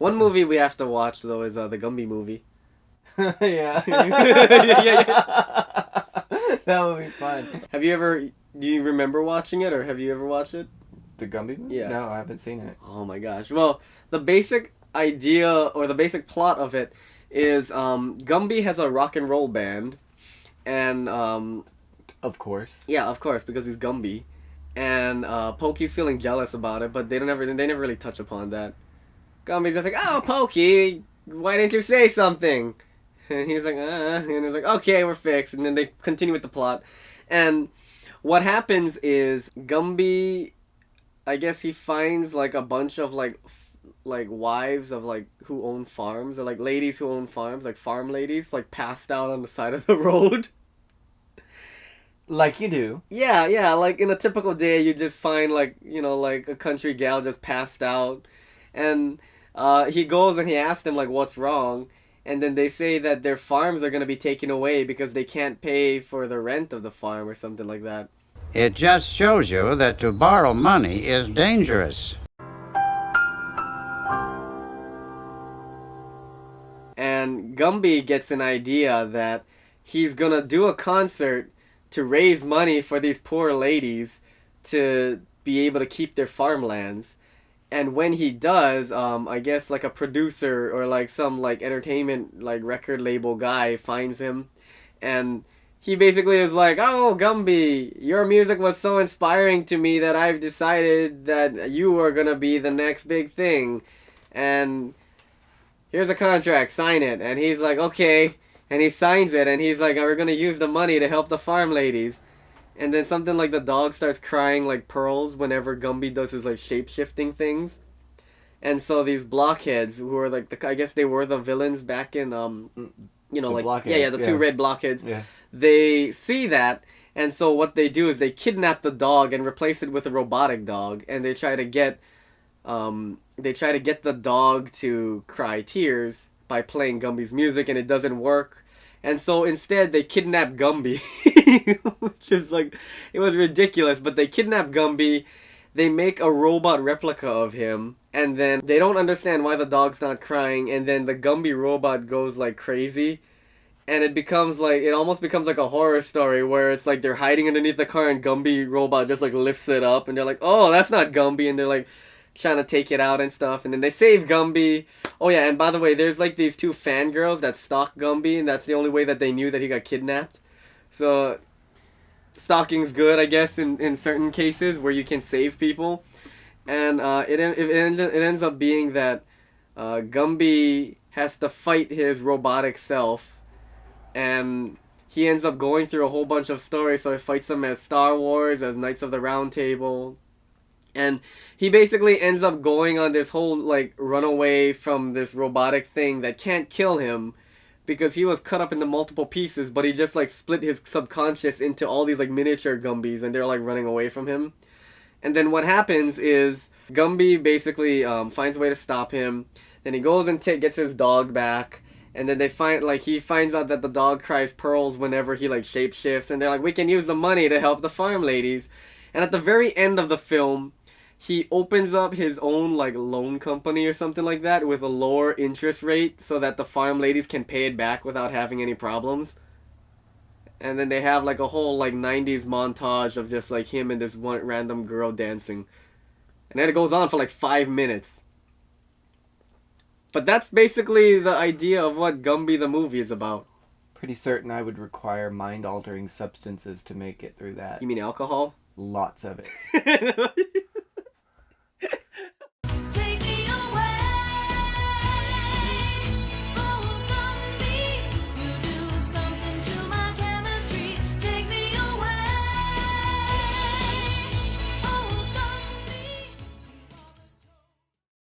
One movie we have to watch though is the Gumby movie. Yeah. Yeah. That would be fun. Do you remember watching it, or have you ever watched it? The Gumby movie? Yeah. No, I haven't seen it. Oh my gosh. Well, the basic idea or the basic plot of it is Gumby has a rock and roll band, and Of course. yeah, of course, because he's Gumby, and Pokey's feeling jealous about it, but they never really touch upon that. Gumby's just like, "Oh, Pokey, why didn't you say something?" And he's like, and he's like, "Okay, we're fixed." And then they continue with the plot, and what happens is Gumby, I guess he finds like a bunch of like wives of like who own farms, or like ladies who own farms, like farm ladies, like passed out on the side of the road. Like you do. Yeah, yeah, like in a typical day, you just find like, like a country gal just passed out, and he goes and he asks them like what's wrong, and then they say that their farms are gonna be taken away because they can't pay for the rent of the farm or something like that. It just shows you that to borrow money is dangerous. And Gumby gets an idea that he's gonna do a concert to raise money for these poor ladies to be able to keep their farmlands. And when he does, I guess like a producer or like some like entertainment like record label guy finds him, and he basically is like, "Oh, Gumby, your music was so inspiring to me that I've decided that you are gonna be the next big thing, and here's a contract, sign it." And he's like, "Okay," and he signs it, and he's like, "We're gonna use the money to help the farm ladies." And then something like the dog starts crying like pearls whenever Gumby does his like shape-shifting things. And so these blockheads who are like I guess they were the villains back in like blockheads, the two red blockheads. Yeah. They see that, and so what they do is they kidnap the dog and replace it with a robotic dog, and they try to get the dog to cry tears by playing Gumby's music, and it doesn't work. And so instead they kidnap Gumby, which is like, it was ridiculous, but they kidnap Gumby, they make a robot replica of him, and then they don't understand why the dog's not crying, and then the Gumby robot goes like crazy, and it almost becomes like a horror story where it's like they're hiding underneath the car and Gumby robot just like lifts it up, and they're like, "Oh, that's not Gumby," and they're like trying to take it out and stuff, and then they save Gumby. Oh yeah, and by the way, there's like these two fangirls that stalk Gumby, and that's the only way that they knew that he got kidnapped. So stalking's good, I guess, in certain cases where you can save people. And it ends up being that Gumby has to fight his robotic self, and he ends up going through a whole bunch of stories. So he fights them as Star Wars, as Knights of the Round Table, and he basically ends up going on this whole like runaway from this robotic thing that can't kill him because he was cut up into multiple pieces, but he just like split his subconscious into all these like miniature Gumbies, and they're like running away from him. And then what happens is Gumby basically finds a way to stop him. Then he goes and gets his dog back, and then he finds out that the dog cries pearls whenever he like shapeshifts, and they're like, "We can use the money to help the farm ladies." And at the very end of the film, he opens up his own like loan company or something like that with a lower interest rate so that the farm ladies can pay it back without having any problems. And then they have like a whole like 90s montage of just like him and this one random girl dancing. And then it goes on for like 5 minutes. But that's basically the idea of what Gumby the Movie is about. Pretty certain I would require mind-altering substances to make it through that. You mean alcohol? Lots of it.